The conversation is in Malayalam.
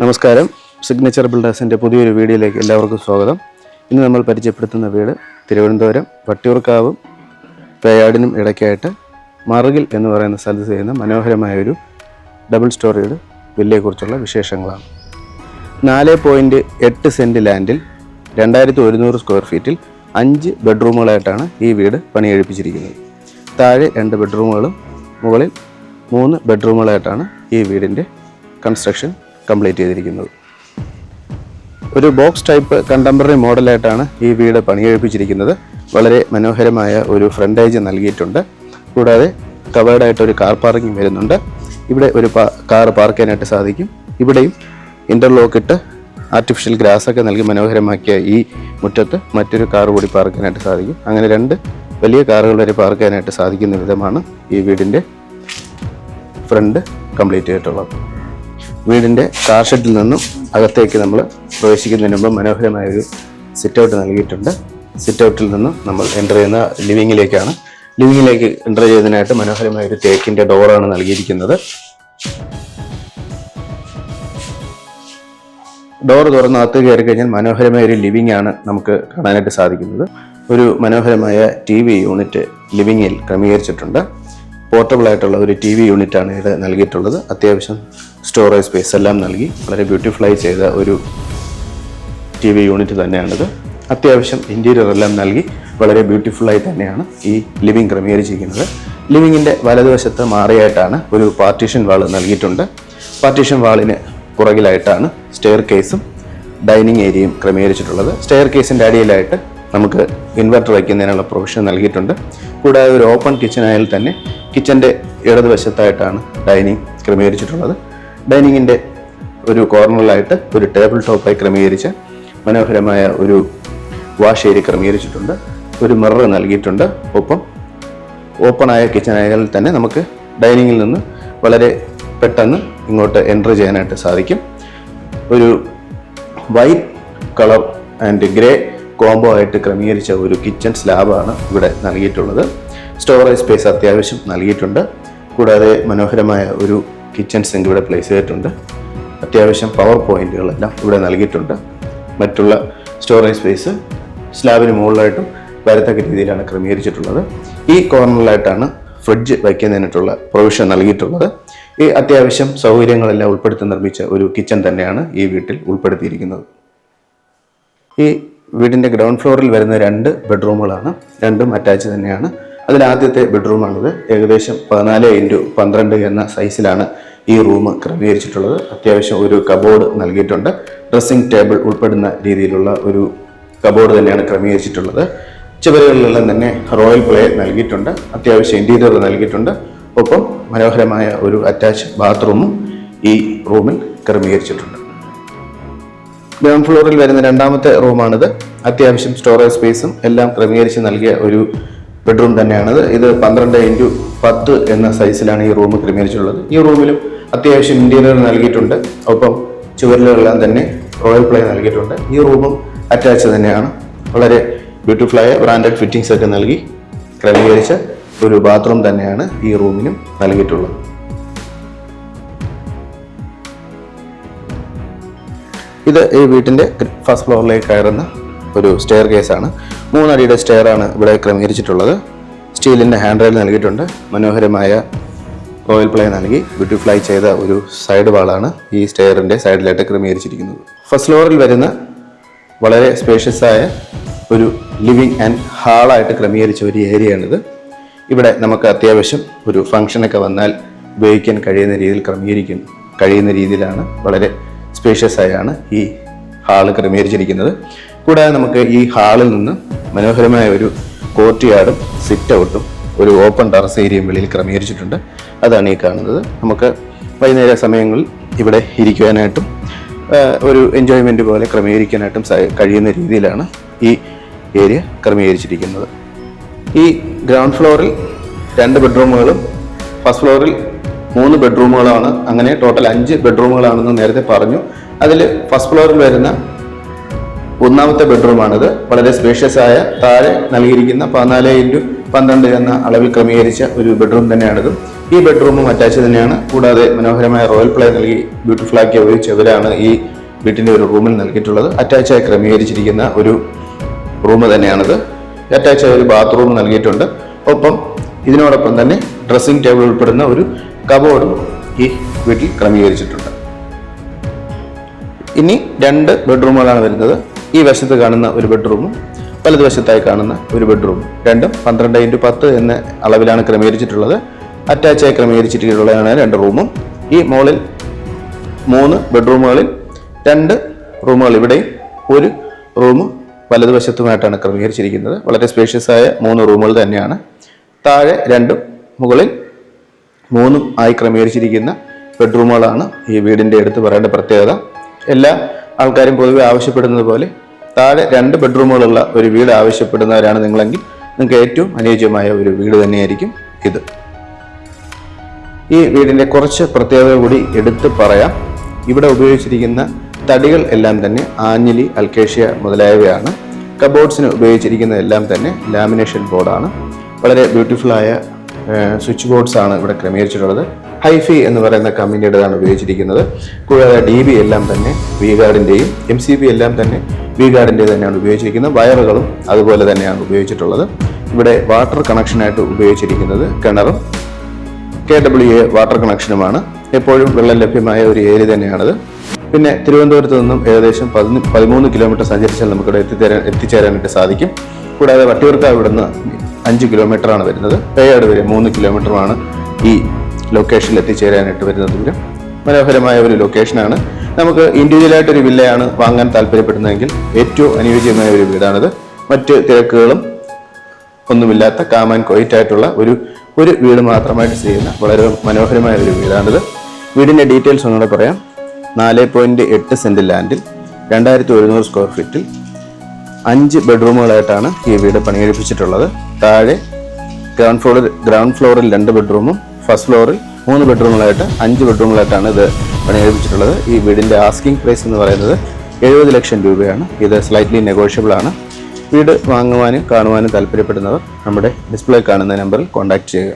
നമസ്കാരം. സിഗ്നേച്ചർ ബിൽഡേഴ്സിൻ്റെ പുതിയൊരു വീഡിയോയിലേക്ക് എല്ലാവർക്കും സ്വാഗതം. ഇന്ന് നമ്മൾ പരിചയപ്പെടുത്തുന്ന വീട് തിരുവനന്തപുരം വട്ടിയൂർക്കാവും പേയാടിനും ഇടയ്ക്കായിട്ട് മറുകിൽ എന്ന് പറയുന്ന സ്ഥലത്ത് ചെയ്യുന്ന മനോഹരമായൊരു ഡബിൾ സ്റ്റോറിയുടെ വില്ലയെക്കുറിച്ചുള്ള വിശേഷങ്ങളാണ്. 4.8 സെൻറ്റ് ലാൻഡിൽ 2100 സ്ക്വയർ ഫീറ്റിൽ 5 ബെഡ്റൂമുകളായിട്ടാണ് ഈ വീട് പണിയെഴുപ്പിച്ചിരിക്കുന്നത്. താഴെ 2 ബെഡ്റൂമുകളും മുകളിൽ 3 ബെഡ്റൂമുകളായിട്ടാണ് ഈ വീടിൻ്റെ കൺസ്ട്രക്ഷൻ കംപ്ലീറ്റ് ചെയ്തിരിക്കുന്നത്. ഒരു ബോക്സ് ടൈപ്പ് കണ്ടംപററി മോഡലായിട്ടാണ് ഈ വീട് പണിയെഴുപ്പിച്ചിരിക്കുന്നത്. വളരെ മനോഹരമായ ഒരു ഫ്രണ്ടേജ് നൽകിയിട്ടുണ്ട്. കൂടാതെ കവേർഡായിട്ടൊരു കാർ പാർക്കിംഗ് വരുന്നുണ്ട്. ഇവിടെ ഒരു കാർ പാർക്ക് ചെയ്യാനായിട്ട് സാധിക്കും. ഇവിടെയും ഇൻ്റർലോക്ക് ഇട്ട് ആർട്ടിഫിഷ്യൽ ഗ്രാസൊക്കെ നൽകി മനോഹരമാക്കിയ ഈ മുറ്റത്ത് മറ്റൊരു കാർ കൂടി പാർക്ക് ചെയ്യാനായിട്ട് സാധിക്കും. അങ്ങനെ 2 വലിയ കാറുകൾ വരെ പാർക്ക് ചെയ്യാനായിട്ട് സാധിക്കുന്ന വിധമാണ് ഈ വീടിൻ്റെ ഫ്രണ്ട് കംപ്ലീറ്റ് ചെയ്തിട്ടുള്ളത്. വീടിൻ്റെ കാർ ഷെഡിൽ നിന്നും അകത്തേക്ക് നമ്മൾ പ്രവേശിക്കുന്നതിന് മുമ്പ് മനോഹരമായൊരു സിറ്റ് ഔട്ട് നൽകിയിട്ടുണ്ട്. സിറ്റ് ഔട്ടിൽ നിന്നും നമ്മൾ എൻ്റർ ചെയ്യുന്ന ലിവിങ്ങിലേക്കാണ്. ലിവിങ്ങിലേക്ക് എൻ്റർ ചെയ്യുന്നതിനായിട്ട് മനോഹരമായൊരു തേക്കിൻ്റെ ഡോറാണ് നൽകിയിരിക്കുന്നത്. ഡോർ തുറന്ന് അകത്ത് കയറി കഴിഞ്ഞാൽ മനോഹരമായൊരു ലിവിങ് ആണ് നമുക്ക് കാണാനായിട്ട് സാധിക്കുന്നത്. ഒരു മനോഹരമായ TV യൂണിറ്റ് ലിവിങ്ങിൽ ക്രമീകരിച്ചിട്ടുണ്ട്. പോർട്ടബിൾ ആയിട്ടുള്ള ഒരു TV യൂണിറ്റാണ് ഇവിടെ നൽകിയിട്ടുള്ളത്. അത്യാവശ്യം സ്റ്റോറേജ് സ്പേസ് എല്ലാം നൽകി വളരെ ബ്യൂട്ടിഫുള്ളായി ചെയ്ത ഒരു TV യൂണിറ്റ് തന്നെയാണിത്. അത്യാവശ്യം ഇൻറ്റീരിയർ എല്ലാം നൽകി വളരെ ബ്യൂട്ടിഫുള്ളായി തന്നെയാണ് ഈ ലിവിങ് ക്രമീകരിച്ചിരിക്കുന്നത്. ലിവിങ്ങിൻ്റെ വലതുവശത്ത് മാറിയായിട്ടാണ് ഒരു പാർട്ടീഷൻ വാൾ നൽകിയിട്ടുണ്ട്. പാർട്ടീഷൻ വാളിന് പുറകിലായിട്ടാണ് സ്റ്റെയർ കേസും ഡൈനിങ് ഏരിയയും ക്രമീകരിച്ചിട്ടുള്ളത്. സ്റ്റെയർ കേസിൻ്റെ അടിയിലായിട്ട് നമുക്ക് ഇൻവെർട്ടർ വയ്ക്കുന്നതിനുള്ള പ്രൊവിഷൻ നൽകിയിട്ടുണ്ട്. കൂടാതെ ഒരു ഓപ്പൺ കിച്ചനായാൽ തന്നെ കിച്ചൻ്റെ ഇടതുവശത്തായിട്ടാണ് ഡൈനിങ് ക്രമീകരിച്ചിട്ടുള്ളത്. ഡൈനിങ്ങിൻ്റെ ഒരു കോർണറിലായിട്ട് ഒരു ടേബിൾ ടോപ്പായി ക്രമീകരിച്ച് മനോഹരമായ ഒരു വാഷ് ഏരിയ ക്രമീകരിച്ചിട്ടുണ്ട്. ഒരു മിറർ നൽകിയിട്ടുണ്ട്. ഒപ്പം ഓപ്പണായ കിച്ചനായാൽ തന്നെ നമുക്ക് ഡൈനിങ്ങിൽ നിന്ന് വളരെ പെട്ടെന്ന് ഇങ്ങോട്ട് എൻ്റർ ചെയ്യാനായിട്ട് സാധിക്കും. ഒരു white colour and grey combo ആയിട്ട് ക്രമീകരിച്ച ഒരു കിച്ചൺ സ്ലാബാണ് ഇവിടെ നൽകിയിട്ടുള്ളത്. സ്റ്റോറേജ് സ്പേസ് അത്യാവശ്യം നൽകിയിട്ടുണ്ട്. കൂടാതെ മനോഹരമായ ഒരു കിച്ചൺ സിങ്ക് ഇവിടെ പ്ലേസ് ചെയ്തിട്ടുണ്ട്. അത്യാവശ്യം പവർ പോയിന്റുകളെല്ലാം ഇവിടെ നൽകിയിട്ടുണ്ട്. മറ്റുള്ള സ്റ്റോറേജ് സ്പേസ് സ്ലാബിന് മുകളിലായിട്ടും വരത്തക്ക രീതിയിലാണ് ക്രമീകരിച്ചിട്ടുള്ളത്. ഈ കോർണറിലായിട്ടാണ് ഫ്രിഡ്ജ് വയ്ക്കുന്നതിനായിട്ടുള്ള പ്രൊവിഷൻ നൽകിയിട്ടുള്ളത്. ഈ അത്യാവശ്യം സൗകര്യങ്ങളെല്ലാം ഉൾപ്പെടുത്തി നിർമ്മിച്ച ഒരു കിച്ചൺ തന്നെയാണ് ഈ വീട്ടിൽ ഉൾപ്പെടുത്തിയിരിക്കുന്നത്. ഈ വീടിൻ്റെ ഗ്രൗണ്ട് ഫ്ലോറിൽ വരുന്ന 2 ബെഡ്റൂമുകളാണ്. രണ്ടും അറ്റാച്ച് തന്നെയാണ്. അതിൽ ആദ്യത്തെ ബെഡ്റൂമാണിത്. ഏകദേശം 14x12 എന്ന സൈസിലാണ് ഈ റൂം ക്രമീകരിച്ചിട്ടുള്ളത്. അത്യാവശ്യം ഒരു കബോർഡ് നൽകിയിട്ടുണ്ട്. ഡ്രസ്സിംഗ് ടേബിൾ ഉൾപ്പെടുന്ന രീതിയിലുള്ള ഒരു കബോർഡ് തന്നെയാണ് ക്രമീകരിച്ചിട്ടുള്ളത്. ചുവരുകളിലെല്ലാം തന്നെ റോയൽ പ്ലേ നൽകിയിട്ടുണ്ട്. അത്യാവശ്യം ഇൻറ്റീരിയർ നൽകിയിട്ടുണ്ട്. ഒപ്പം മനോഹരമായ ഒരു അറ്റാച്ച് ബാത്റൂമും ഈ റൂമിൽ ക്രമീകരിച്ചിട്ടുണ്ട്. ഗ്രൗണ്ട് ഫ്ലോറിൽ വരുന്ന 2ാമത്തെ റൂമാണിത്. അത്യാവശ്യം സ്റ്റോറേജ് സ്പേസും എല്ലാം ക്രമീകരിച്ച് നൽകിയ ഒരു ബെഡ്റൂം തന്നെയാണിത്. ഇത് 12x10 എന്ന സൈസിലാണ് ഈ റൂം ക്രമീകരിച്ചിട്ടുള്ളത്. ഈ റൂമിലും അത്യാവശ്യം ഇൻറ്റീരിയർ നൽകിയിട്ടുണ്ട്. ഒപ്പം ചുവരുകളെല്ലാം തന്നെ റോയൽ പ്ലേ നൽകിയിട്ടുണ്ട്. ഈ റൂമും അറ്റാച്ച് തന്നെയാണ്. വളരെ ബ്യൂട്ടിഫുള്ളായ ബ്രാൻഡഡ് ഫിറ്റിംഗ്സ് ഒക്കെ നൽകി ക്രമീകരിച്ച ഒരു ബാത്റൂം തന്നെയാണ് ഈ റൂമിനും നൽകിയിട്ടുള്ളത്. ഇത് ഈ വീട്ടിൻ്റെ ഫസ്റ്റ് ഫ്ലോറിലേക്ക് കയറുന്ന ഒരു സ്റ്റെയർ കേസാണ്. 3 അടിയുടെ സ്റ്റെയറാണ് ഇവിടെ ക്രമീകരിച്ചിട്ടുള്ളത്. സ്റ്റീലിൻ്റെ ഹാൻഡ് റെയിൽ നൽകിയിട്ടുണ്ട്. മനോഹരമായ റോയൽ പ്ലേ നൽകി ബ്യൂട്ടിഫുള്ളായി ചെയ്ത ഒരു സൈഡ് വാളാണ് ഈ സ്റ്റെയറിൻ്റെ സൈഡിലായിട്ട് ക്രമീകരിച്ചിരിക്കുന്നത്. ഫസ്റ്റ് ഫ്ലോറിൽ വരുന്ന വളരെ സ്പേഷ്യസ് ആയ ഒരു ലിവിങ് ആൻഡ് ഹാളായിട്ട് ക്രമീകരിച്ച ഒരു ഏരിയയാണിത്. ഇവിടെ നമുക്ക് അത്യാവശ്യം ഒരു ഫംഗ്ഷനൊക്കെ വന്നാൽ ഉപയോഗിക്കാൻ കഴിയുന്ന രീതിയിലാണ് വളരെ സ്പേഷ്യസ് ആയാണ് ഈ ഹാള് ക്രമീകരിച്ചിരിക്കുന്നത്. കൂടാതെ നമുക്ക് ഈ ഹാളിൽ നിന്ന് മനോഹരമായ ഒരു കോർട്ട് യാർഡും സിറ്റ് ഔട്ടും ഒരു ഓപ്പൺ ടെറസ് ഏരിയയും വെളിയിൽ ക്രമീകരിച്ചിട്ടുണ്ട്. അതാണ് ഈ കാണുന്നത്. നമുക്ക് വൈകുന്നേര സമയങ്ങളിൽ ഇവിടെ ഇരിക്കുവാനായിട്ടും ഒരു എൻജോയ്മെൻ്റ് പോലെ ക്രമീകരിക്കാനായിട്ടും കഴിയുന്ന രീതിയിലാണ് ഈ ഏരിയ ക്രമീകരിച്ചിരിക്കുന്നത്. ഈ ഗ്രൗണ്ട് ഫ്ലോറിൽ 2 ബെഡ്റൂമുകളും ഫസ്റ്റ് ഫ്ലോറിൽ 3 ബെഡ്റൂമുകളാണ്. അങ്ങനെ ടോട്ടൽ 5 ബെഡ്റൂമുകളാണെന്ന് നേരത്തെ പറഞ്ഞു. അതിൽ ഫസ്റ്റ് ഫ്ലോറിൽ വരുന്ന 1ാമത്തെ ബെഡ്റൂമാണിത്. വളരെ സ്പേഷ്യസ് ആയ താഴെ നൽകിയിരിക്കുന്ന 14x12 എന്ന അളവിൽ ക്രമീകരിച്ച ഒരു ബെഡ്റൂം തന്നെയാണിത്. ഈ ബെഡ്റൂമും അറ്റാച്ച് തന്നെയാണ്. കൂടാതെ മനോഹരമായ റോയൽ പ്ലേ നൽകി ബ്യൂട്ടിഫുൾ ആക്കിയ ഒരു ചെവരാണ് ഈ വീട്ടിന്റെ ഒരു റൂമിൽ നൽകിയിട്ടുള്ളത്. അറ്റാച്ചായി ക്രമീകരിച്ചിരിക്കുന്ന ഒരു റൂം തന്നെയാണിത്. അറ്റാച്ചായ ഒരു ബാത്റൂം നൽകിയിട്ടുണ്ട്. ഒപ്പം ഇതിനോടൊപ്പം തന്നെ ഡ്രസ്സിംഗ് ടേബിൾ ഉൾപ്പെടുന്ന ഒരു കബോർഡും ഈ വീട്ടിൽ ക്രമീകരിച്ചിട്ടുണ്ട്. ഇനി 2 ബെഡ്റൂമുകളാണ് വരുന്നത്. ഈ വശത്ത് കാണുന്ന ഒരു ബെഡ്റൂമും വലതുവശത്തായി കാണുന്ന ഒരു ബെഡ്റൂമും, രണ്ടും 12x10 എന്ന അളവിലാണ് ക്രമീകരിച്ചിട്ടുള്ളത്. അറ്റാച്ചായി ക്രമീകരിച്ചിട്ടുള്ളതാണ് 2 റൂമും. ഈ മോളിൽ 3 ബെഡ്റൂമുകളിൽ 2 റൂമുകൾ ഇവിടെയും ഒരു റൂം വലതുവശത്തുമായിട്ടാണ് ക്രമീകരിച്ചിരിക്കുന്നത്. വളരെ സ്പേഷ്യസ് ആയ 3 റൂമുകൾ തന്നെയാണ്. താഴെ 2ഉം മുകളിൽ 3ഉം ആയി ക്രമീകരിച്ചിരിക്കുന്ന ബെഡ്റൂമുകളാണ് ഈ വീടിൻ്റെ എടുത്ത് പറയേണ്ട പ്രത്യേകത. എല്ലാ ആൾക്കാരും പൊതുവെ ആവശ്യപ്പെടുന്നത് പോലെ താഴെ 2 ബെഡ്റൂമുകളുള്ള ഒരു വീട് ആവശ്യപ്പെടുന്നവരാണ് നിങ്ങളെങ്കിൽ നിങ്ങൾക്ക് ഏറ്റവും അനുയോജ്യമായ ഒരു വീട് തന്നെയായിരിക്കും ഇത്. ഈ വീടിൻ്റെ കുറച്ച് പ്രത്യേകത കൂടി എടുത്ത് പറയാം. ഇവിടെ ഉപയോഗിച്ചിരിക്കുന്ന തടികൾ എല്ലാം തന്നെ ആഞ്ഞിലി, അൽക്കേഷ്യ മുതലായവയാണ്. കബോർഡ്സിന് ഉപയോഗിച്ചിരിക്കുന്ന എല്ലാം തന്നെ ലാമിനേഷൻ ബോർഡാണ്. വളരെ ബ്യൂട്ടിഫുള്ളായ സ്വിച്ച് ബോർഡ്സ് ആണ് ഇവിടെ ക്രമീകരിച്ചിട്ടുള്ളത്. ഹൈഫി എന്ന് പറയുന്ന കമ്പനിയുടേതാണ് ഉപയോഗിച്ചിരിക്കുന്നത്. കൂടാതെ DB എല്ലാം തന്നെ V-ഗാർഡിൻ്റെയും MCB എല്ലാം തന്നെ V-ഗാർഡിൻ്റെ തന്നെയാണ് ഉപയോഗിച്ചിരിക്കുന്നത്. വയറുകളും അതുപോലെ തന്നെയാണ് ഉപയോഗിച്ചിട്ടുള്ളത്. ഇവിടെ വാട്ടർ കണക്ഷനായിട്ട് ഉപയോഗിച്ചിരിക്കുന്നത് കിണറും KWA വാട്ടർ കണക്ഷനുമാണ്. എപ്പോഴും വെള്ളം ലഭ്യമായ ഒരു ഏരിയ തന്നെയാണത്. പിന്നെ തിരുവനന്തപുരത്ത് നിന്നും ഏകദേശം 13 കിലോമീറ്റർ സഞ്ചരിച്ചാൽ നമുക്കിവിടെ എത്തിച്ചേരാനായിട്ട് സാധിക്കും. കൂടാതെ വട്ടിയൂർക്കാവ് ഇവിടുന്ന് 5 കിലോമീറ്ററാണ് വരുന്നത്. പേയാട് വരെ 3 കിലോമീറ്ററുമാണ് ഈ ലൊക്കേഷനിൽ എത്തിച്ചേരാനായിട്ട് വരുന്ന ദൂരം. മനോഹരമായ ഒരു ലൊക്കേഷനാണ്. നമുക്ക് ഇൻഡിവിജ്വലായിട്ടൊരു വില്ലയാണ് വാങ്ങാൻ താല്പര്യപ്പെടുന്നതെങ്കിൽ ഏറ്റവും അനുയോജ്യമായ ഒരു വീടാണിത്. മറ്റ് തിരക്കുകളും ഒന്നുമില്ലാത്ത കാം ആൻഡ് ക്വയറ്റ് ആയിട്ടുള്ള ഒരു വീട് മാത്രമായിട്ട് ചെയ്യുന്ന വളരെ മനോഹരമായ ഒരു വീടാണിത്. വീടിൻ്റെ ഡീറ്റെയിൽസ് ഒന്നുകൂടെ പറയാം. 4.8 സെന്റ് ലാൻഡിൽ 2100 സ്ക്വയർ ഫീറ്റിൽ 5 ബെഡ്റൂമുകളായിട്ടാണ് ഈ വീട് പണികഴിപ്പിച്ചിട്ടുള്ളത്. താഴെ ഗ്രൗണ്ട് ഫ്ലോറിൽ 2 ബെഡ്റൂമും ഫസ്റ്റ് ഫ്ലോറിൽ 3 ബെഡ്റൂമുകളായിട്ട് 5 ബെഡ്റൂമുകളായിട്ടാണ് ഇത് പണികഴിപ്പിച്ചിട്ടുള്ളത്. ഈ വീടിൻ്റെ ആസ്കിംഗ് പ്രൈസ് എന്ന് പറയുന്നത് 70 ലക്ഷം രൂപയാണ്. ഇത് സ്ലൈറ്റ്ലി നെഗോഷ്യബിൾ ആണ്. വീട് വാങ്ങുവാനും കാണുവാനും താല്പര്യപ്പെടുന്നവർ നമ്മുടെ ഡിസ്പ്ലേ കാണുന്ന നമ്പറിൽ കോൺടാക്ട് ചെയ്യുക.